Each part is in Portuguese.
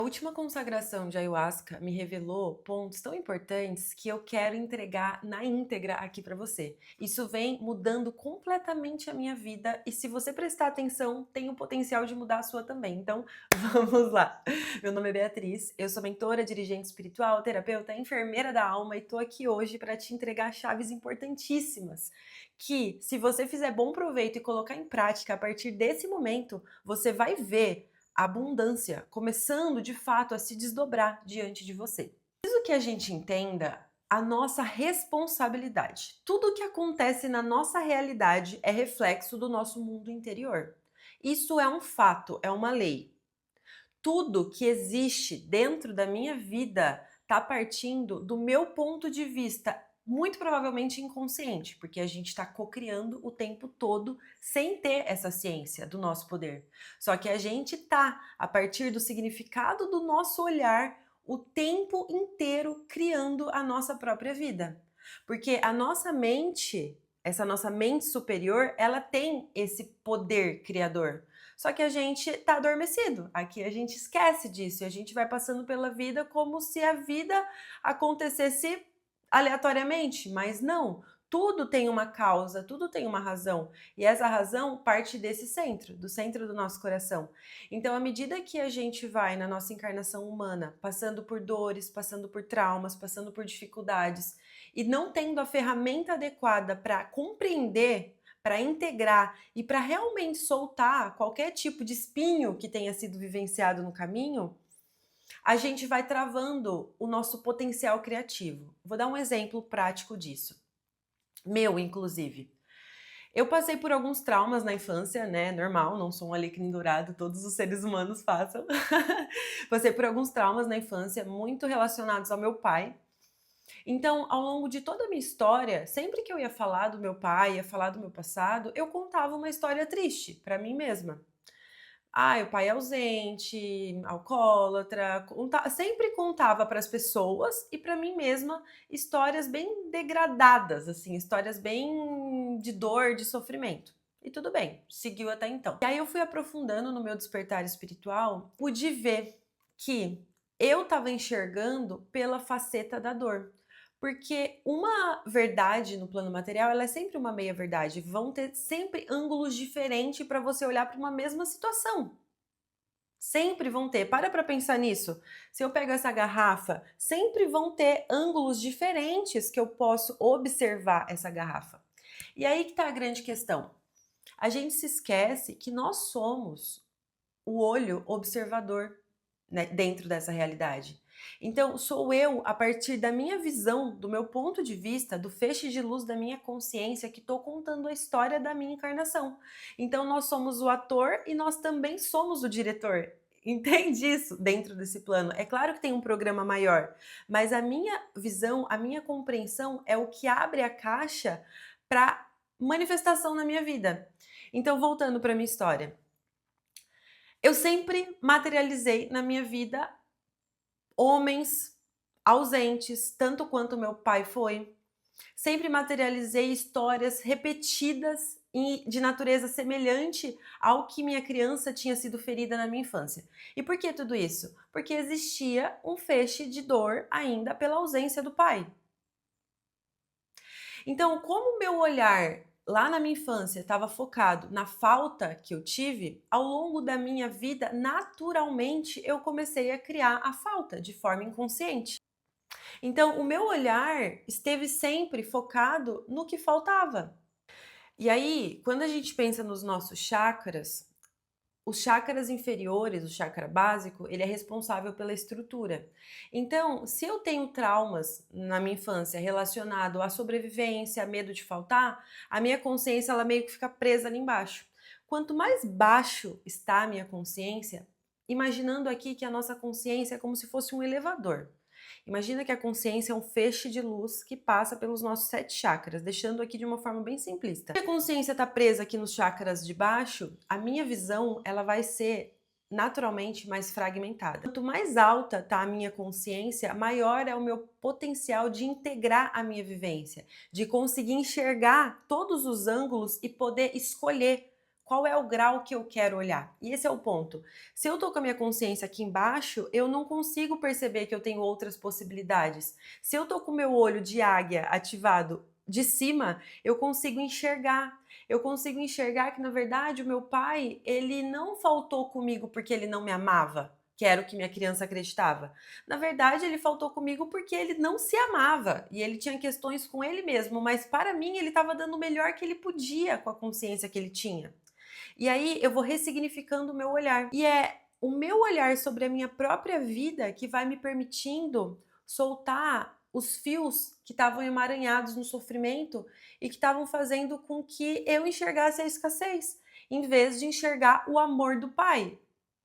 A última consagração de ayahuasca me revelou pontos tão importantes que eu quero entregar na íntegra aqui para você. Isso vem mudando completamente a minha vida e se você prestar atenção, tem o potencial de mudar a sua também. Então, vamos lá. Meu nome é Beatriz, eu sou mentora, dirigente espiritual, terapeuta, enfermeira da alma e tô aqui hoje para te entregar chaves importantíssimas que, se você fizer bom proveito e colocar em prática a partir desse momento, você vai ver a abundância começando de fato a se desdobrar diante de você. Preciso que a gente entenda a nossa responsabilidade. Tudo o que acontece na nossa realidade é reflexo do nosso mundo interior. Isso é um fato, é uma lei. Tudo que existe dentro da minha vida está partindo do meu ponto de vista, muito provavelmente inconsciente, porque a gente está cocriando o tempo todo sem ter essa ciência do nosso poder. Só que a gente tá, a partir do significado do nosso olhar, o tempo inteiro criando a nossa própria vida. Porque a nossa mente, essa nossa mente superior, ela tem esse poder criador. Só que a gente tá adormecido. Aqui a gente esquece disso e a gente vai passando pela vida como se a vida acontecesse aleatoriamente, mas não. Tudo tem uma causa, tudo tem uma razão. E essa razão parte desse centro, do centro do nosso coração. Então, à medida que a gente vai na nossa encarnação humana, passando por dores, passando por traumas, passando por dificuldades e não tendo a ferramenta adequada para compreender, para integrar e para realmente soltar qualquer tipo de espinho que tenha sido vivenciado no caminho, a gente vai travando o nosso potencial criativo. Vou dar um exemplo prático disso. Meu, inclusive. Eu passei por alguns traumas na infância, né? Normal, não sou um alecrim dourado, todos os seres humanos passam. Passei por alguns traumas na infância, muito relacionados ao meu pai. Então, ao longo de toda a minha história, sempre que eu ia falar do meu pai, ia falar do meu passado, eu contava uma história triste para mim mesma. Ah, o pai é ausente, alcoólatra, sempre contava para as pessoas e para mim mesma histórias bem degradadas, assim, histórias bem de dor, de sofrimento. E tudo bem, seguiu até então. E aí eu fui aprofundando no meu despertar espiritual, pude ver que eu estava enxergando pela faceta da dor. Porque uma verdade no plano material, ela é sempre uma meia verdade. Vão ter sempre ângulos diferentes para você olhar para uma mesma situação. Sempre vão ter. Para pensar nisso. Se eu pego essa garrafa, sempre vão ter ângulos diferentes que eu posso observar essa garrafa. E aí que tá a grande questão. A gente se esquece que nós somos o olho observador, né, dentro dessa realidade. Então, sou eu, a partir da minha visão, do meu ponto de vista, do feixe de luz da minha consciência, que estou contando a história da minha encarnação. Então, nós somos o ator e nós também somos o diretor. Entende isso dentro desse plano? É claro que tem um programa maior, mas a minha visão, a minha compreensão é o que abre a caixa para manifestação na minha vida. Então, voltando para minha história. Eu sempre materializei na minha vida homens ausentes, tanto quanto meu pai foi. Sempre materializei histórias repetidas e de natureza semelhante ao que minha criança tinha sido ferida na minha infância. E por que tudo isso? Porque existia um feixe de dor ainda pela ausência do pai. Então, como o meu olhar lá na minha infância estava focado na falta que eu tive, ao longo da minha vida, naturalmente eu comecei a criar a falta de forma inconsciente. Então, o meu olhar esteve sempre focado no que faltava. E aí, quando a gente pensa nos nossos chakras, os chakras inferiores, o chakra básico, ele é responsável pela estrutura. Então, se eu tenho traumas na minha infância relacionado à sobrevivência, a medo de faltar, a minha consciência ela meio que fica presa ali embaixo. Quanto mais baixo está a minha consciência, imaginando aqui que a nossa consciência é como se fosse um elevador. Imagina que a consciência é um feixe de luz que passa pelos nossos 7 chakras, deixando aqui de uma forma bem simplista. Se a consciência está presa aqui nos chakras de baixo, a minha visão ela vai ser naturalmente mais fragmentada. Quanto mais alta está a minha consciência, maior é o meu potencial de integrar a minha vivência, de conseguir enxergar todos os ângulos e poder escolher qual é o grau que eu quero olhar. E esse é o ponto. Se eu tô com a minha consciência aqui embaixo, eu não consigo perceber que eu tenho outras possibilidades. Se eu tô com o meu olho de águia ativado de cima, eu consigo enxergar. Eu consigo enxergar que, na verdade, o meu pai, ele não faltou comigo porque ele não me amava, que era o que minha criança acreditava. Na verdade, ele faltou comigo porque ele não se amava e ele tinha questões com ele mesmo, mas para mim ele estava dando o melhor que ele podia com a consciência que ele tinha. E aí eu vou ressignificando o meu olhar. E é o meu olhar sobre a minha própria vida que vai me permitindo soltar os fios que estavam emaranhados no sofrimento e que estavam fazendo com que eu enxergasse a escassez, em vez de enxergar o amor do pai.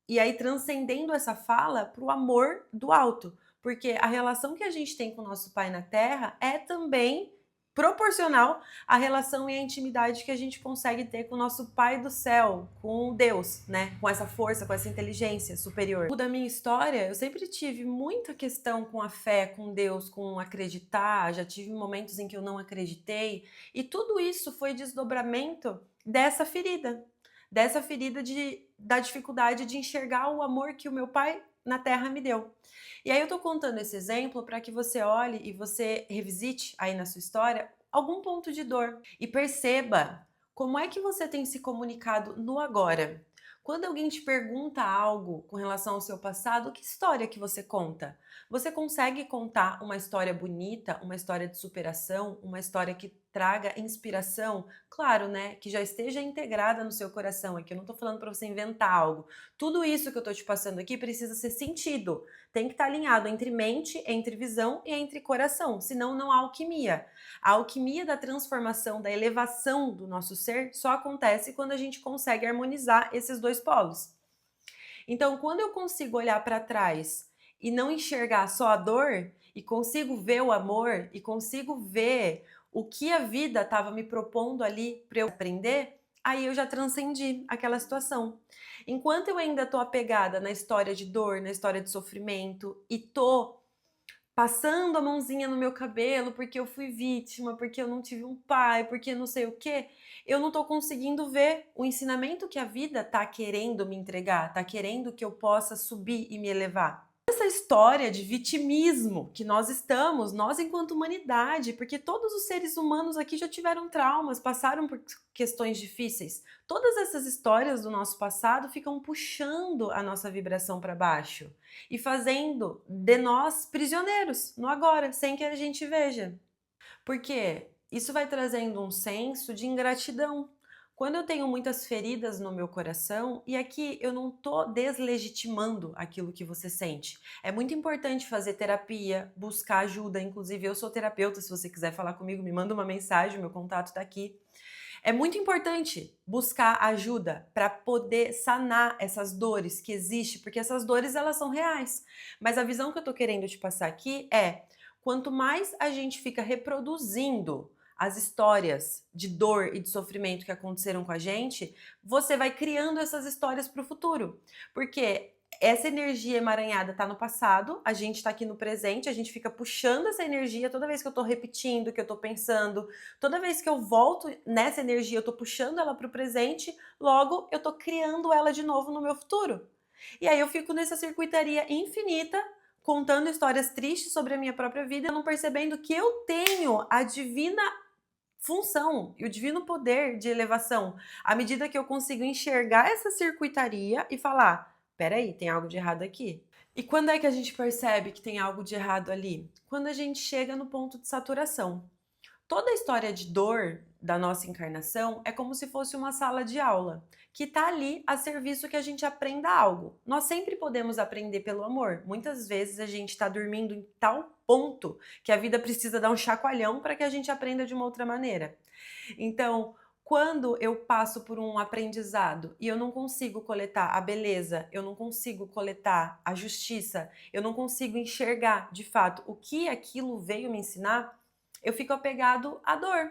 E aí transcendendo essa fala para o amor do alto, porque a relação que a gente tem com o nosso pai na terra é também proporcional à relação e à intimidade que a gente consegue ter com o nosso pai do céu, com Deus, né? Com essa força, com essa inteligência superior. Da minha história, eu sempre tive muita questão com a fé, com Deus, com acreditar, já tive momentos em que eu não acreditei, e tudo isso foi desdobramento dessa ferida da dificuldade de enxergar o amor que o meu pai na terra me deu. E aí eu tô contando esse exemplo para que você olhe e você revisite aí na sua história algum ponto de dor e perceba como é que você tem se comunicado no agora. Quando alguém te pergunta algo com relação ao seu passado, que história que você conta? Você consegue contar uma história bonita, uma história de superação, uma história que traga inspiração? Claro, né, que já esteja integrada no seu coração. Aqui eu não tô falando para você inventar algo. Tudo isso que eu tô te passando aqui precisa ser sentido. Tem que estar alinhado entre mente, entre visão e entre coração, senão não há alquimia. A alquimia da transformação, da elevação do nosso ser só acontece quando a gente consegue harmonizar esses dois polos. Então, quando eu consigo olhar para trás e não enxergar só a dor, e consigo ver o amor, e consigo ver o que a vida estava me propondo ali para eu aprender, aí eu já transcendi aquela situação. Enquanto eu ainda estou apegada na história de dor, na história de sofrimento, e tô passando a mãozinha no meu cabelo porque eu fui vítima, porque eu não tive um pai, porque não sei o quê, eu não tô conseguindo ver o ensinamento que a vida tá querendo me entregar, tá querendo que eu possa subir e me elevar. Essa história de vitimismo que nós estamos, nós enquanto humanidade, porque todos os seres humanos aqui já tiveram traumas, passaram por questões difíceis. Todas essas histórias do nosso passado ficam puxando a nossa vibração para baixo e fazendo de nós prisioneiros no agora, sem que a gente veja. Porque isso vai trazendo um senso de ingratidão. Quando eu tenho muitas feridas no meu coração, e aqui eu não tô deslegitimando aquilo que você sente. É muito importante fazer terapia, buscar ajuda. Inclusive, eu sou terapeuta. Se você quiser falar comigo, me manda uma mensagem, meu contato tá aqui. É muito importante buscar ajuda para poder sanar essas dores que existem, porque essas dores elas são reais. Mas a visão que eu tô querendo te passar aqui é: quanto mais a gente fica reproduzindo as histórias de dor e de sofrimento que aconteceram com a gente, você vai criando essas histórias para o futuro. Porque essa energia emaranhada está no passado, a gente está aqui no presente, a gente fica puxando essa energia toda vez que eu estou repetindo, que eu estou pensando, toda vez que eu volto nessa energia, eu estou puxando ela para o presente, logo eu estou criando ela de novo no meu futuro. E aí eu fico nessa circuitaria infinita, contando histórias tristes sobre a minha própria vida, não percebendo que eu tenho a divina função e o divino poder de elevação, à medida que eu consigo enxergar essa circuitaria e falar: peraí, tem algo de errado aqui. E quando é que a gente percebe que tem algo de errado ali? Quando a gente chega no ponto de saturação. Toda a história de dor da nossa encarnação é como se fosse uma sala de aula, que está ali a serviço que a gente aprenda algo. Nós sempre podemos aprender pelo amor. Muitas vezes a gente está dormindo em tal ponto que a vida precisa dar um chacoalhão para que a gente aprenda de uma outra maneira. Então, quando eu passo por um aprendizado e eu não consigo coletar a beleza, eu não consigo coletar a justiça, eu não consigo enxergar de fato o que aquilo veio me ensinar, eu fico apegado à dor,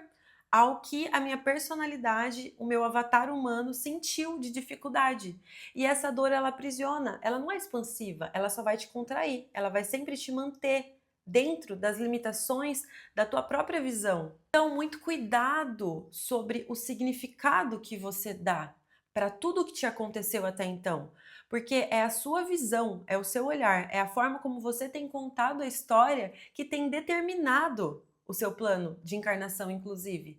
ao que a minha personalidade, o meu avatar humano sentiu de dificuldade. E essa dor ela aprisiona, ela não é expansiva, ela só vai te contrair, ela vai sempre te manter dentro das limitações da tua própria visão. Então, muito cuidado sobre o significado que você dá para tudo que te aconteceu até então, porque é a sua visão, é o seu olhar, é a forma como você tem contado a história que tem determinado o seu plano de encarnação, inclusive.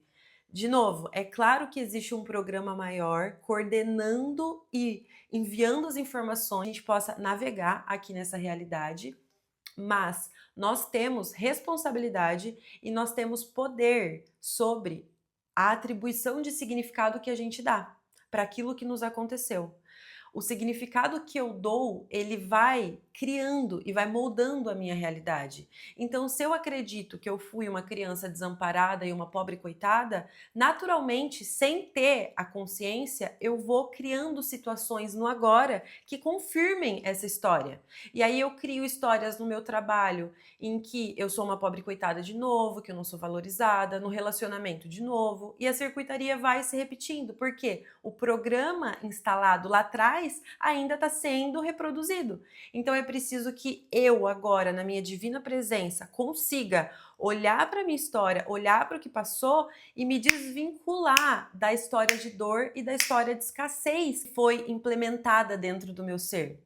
De novo, é claro que existe um programa maior coordenando e enviando as informações, a gente possa navegar aqui nessa realidade, mas nós temos responsabilidade e nós temos poder sobre a atribuição de significado que a gente dá para aquilo que nos aconteceu. O significado que eu dou, ele vai criando e vai moldando a minha realidade. Então, se eu acredito que eu fui uma criança desamparada e uma pobre coitada, naturalmente, sem ter a consciência, eu vou criando situações no agora que confirmem essa história. E aí eu crio histórias no meu trabalho em que eu sou uma pobre coitada de novo, que eu não sou valorizada, no relacionamento de novo, e a circuitaria vai se repetindo, porque o programa instalado lá atrás ainda está sendo reproduzido. Então é preciso que eu agora, na minha divina presença, consiga olhar para a minha história, olhar para o que passou e me desvincular da história de dor e da história de escassez que foi implementada dentro do meu ser.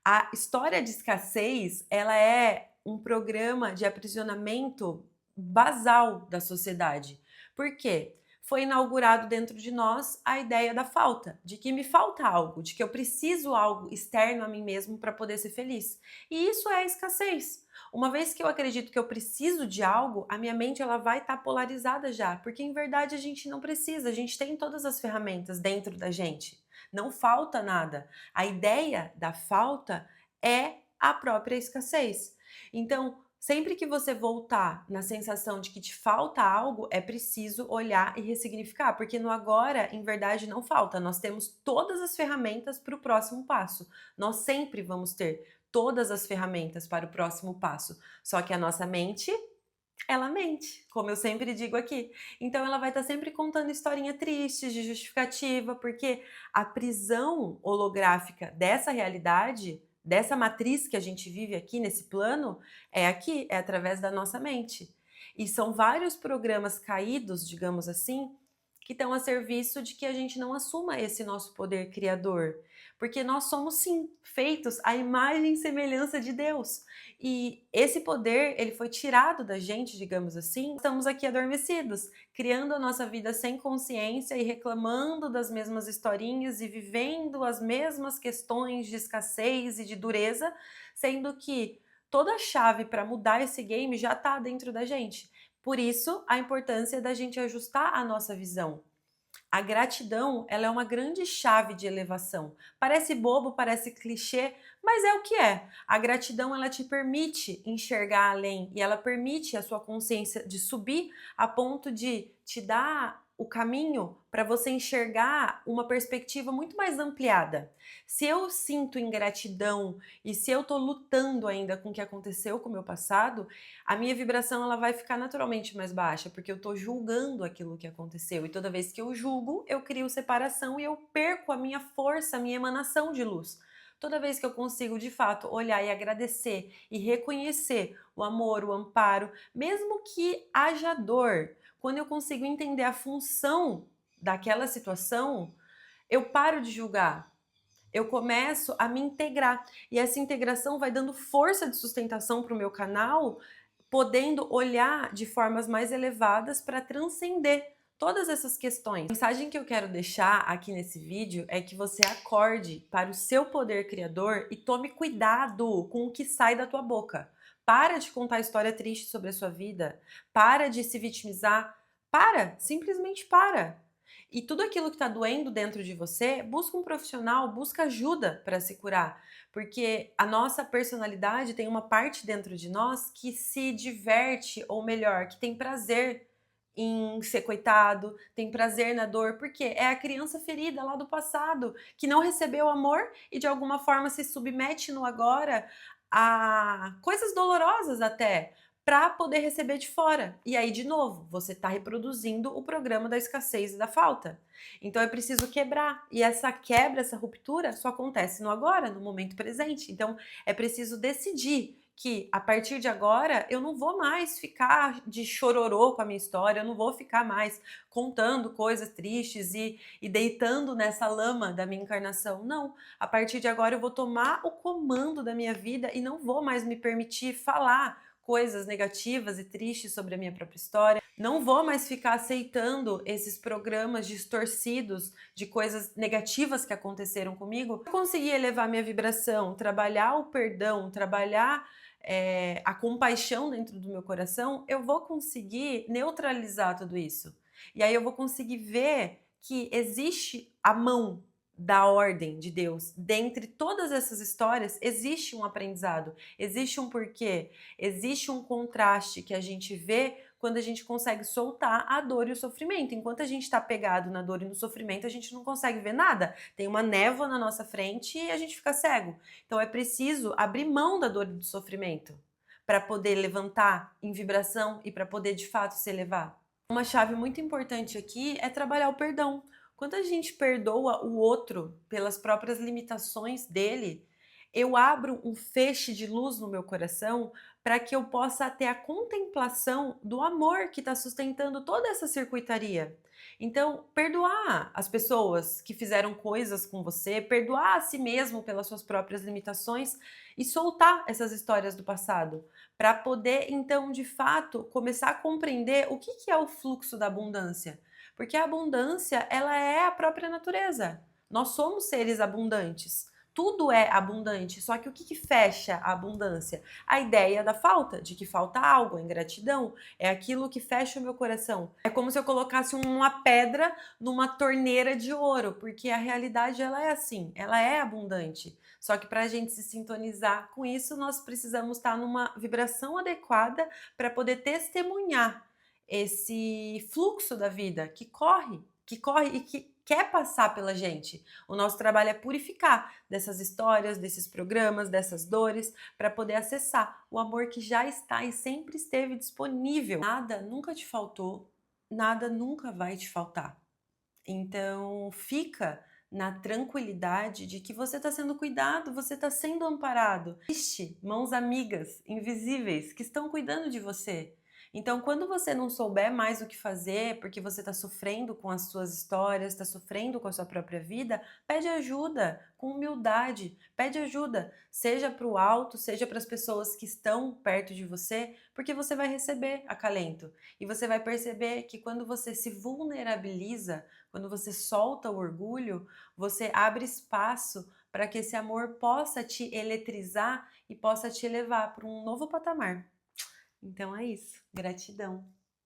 A história de escassez, ela é um programa de aprisionamento basal da sociedade. Por quê? Foi inaugurado dentro de nós a ideia da falta, de que me falta algo, de que eu preciso algo externo a mim mesmo para poder ser feliz. E isso é a escassez. Uma vez que eu acredito que eu preciso de algo, a minha mente ela vai estar polarizada já, porque em verdade a gente não precisa, a gente tem todas as ferramentas dentro da gente. Não falta nada. A ideia da falta é a própria escassez. Então, sempre que você voltar na sensação de que te falta algo, é preciso olhar e ressignificar, porque no agora, em verdade, não falta. Nós temos todas as ferramentas para o próximo passo. Nós sempre vamos ter todas as ferramentas para o próximo passo. Só que a nossa mente, ela mente, como eu sempre digo aqui. Então ela vai estar sempre contando historinha triste, de justificativa, porque a prisão holográfica dessa realidade, dessa matriz que a gente vive aqui nesse plano, é aqui, é através da nossa mente. E são vários programas caídos, digamos assim, que estão a serviço de que a gente não assuma esse nosso poder criador. Porque nós somos, sim, feitos à imagem e semelhança de Deus. E esse poder, ele foi tirado da gente, digamos assim. Estamos aqui adormecidos, criando a nossa vida sem consciência e reclamando das mesmas historinhas e vivendo as mesmas questões de escassez e de dureza, sendo que toda a chave para mudar esse game já está dentro da gente. Por isso, a importância da gente ajustar a nossa visão. A gratidão, ela é uma grande chave de elevação. Parece bobo, parece clichê, mas é o que é. A gratidão, ela te permite enxergar além e ela permite a sua consciência de subir a ponto de te dar o caminho para você enxergar uma perspectiva muito mais ampliada. Se eu sinto ingratidão e se eu tô lutando ainda com o que aconteceu com o meu passado, a minha vibração ela vai ficar naturalmente mais baixa, porque eu tô julgando aquilo que aconteceu. E toda vez que eu julgo, eu crio separação e eu perco a minha força, a minha emanação de luz. Toda vez que eu consigo, de fato, olhar e agradecer e reconhecer o amor, o amparo, mesmo que haja dor, quando eu consigo entender a função daquela situação, eu paro de julgar. Eu começo a me integrar. E essa integração vai dando força de sustentação para o meu canal, podendo olhar de formas mais elevadas para transcender todas essas questões. A mensagem que eu quero deixar aqui nesse vídeo é que você acorde para o seu poder criador e tome cuidado com o que sai da tua boca. Para de contar história triste sobre a sua vida, para de se vitimizar, para, simplesmente para. E tudo aquilo que está doendo dentro de você, busca um profissional, busca ajuda para se curar. Porque a nossa personalidade tem uma parte dentro de nós que se diverte, ou melhor, que tem prazer em ser coitado, tem prazer na dor, porque é a criança ferida lá do passado, que não recebeu amor e de alguma forma se submete no agora a coisas dolorosas até, para poder receber de fora. E aí, de novo, você está reproduzindo o programa da escassez e da falta. Então é preciso quebrar. E essa quebra, essa ruptura, só acontece no agora, no momento presente. Então é preciso decidir que a partir de agora eu não vou mais ficar de chororô com a minha história, eu não vou ficar mais contando coisas tristes e deitando nessa lama da minha encarnação. Não, a partir de agora eu vou tomar o comando da minha vida e não vou mais me permitir falar coisas negativas e tristes sobre a minha própria história. Não vou mais ficar aceitando esses programas distorcidos de coisas negativas que aconteceram comigo. Eu consegui elevar minha vibração, trabalhar o perdão, trabalhar a compaixão dentro do meu coração, eu vou conseguir neutralizar tudo isso. E aí eu vou conseguir ver que existe a mão da ordem de Deus. Dentre todas essas histórias, existe um aprendizado, existe um porquê, existe um contraste que a gente vê quando a gente consegue soltar a dor e o sofrimento. Enquanto a gente está pegado na dor e no sofrimento, a gente não consegue ver nada. Tem uma névoa na nossa frente e a gente fica cego. Então é preciso abrir mão da dor e do sofrimento para poder levantar em vibração e para poder de fato se elevar. Uma chave muito importante aqui é trabalhar o perdão. Quando a gente perdoa o outro pelas próprias limitações dele, eu abro um feixe de luz no meu coração para que eu possa ter a contemplação do amor que está sustentando toda essa circuitaria. Então, perdoar as pessoas que fizeram coisas com você, perdoar a si mesmo pelas suas próprias limitações e soltar essas histórias do passado, para poder, então, de fato, começar a compreender o que é o fluxo da abundância. Porque a abundância, ela é a própria natureza. Nós somos seres abundantes. Tudo é abundante, só que o que fecha a abundância? A ideia da falta, de que falta algo, a ingratidão, é aquilo que fecha o meu coração. É como se eu colocasse uma pedra numa torneira de ouro, porque a realidade ela é assim, ela é abundante. Só que para a gente se sintonizar com isso, nós precisamos estar numa vibração adequada para poder testemunhar esse fluxo da vida que corre e que quer passar pela gente. O nosso trabalho é purificar dessas histórias, desses programas, dessas dores, para poder acessar o amor que já está e sempre esteve disponível. Nada nunca te faltou, nada nunca vai te faltar. Então, fica na tranquilidade de que você está sendo cuidado, você está sendo amparado. Existe mãos amigas, invisíveis, que estão cuidando de você. Então, quando você não souber mais o que fazer, porque você está sofrendo com as suas histórias, está sofrendo com a sua própria vida, pede ajuda, com humildade, pede ajuda, seja para o alto, seja para as pessoas que estão perto de você, porque você vai receber acalento. E você vai perceber que quando você se vulnerabiliza, quando você solta o orgulho, você abre espaço para que esse amor possa te eletrizar e possa te levar para um novo patamar. Então é isso. Gratidão.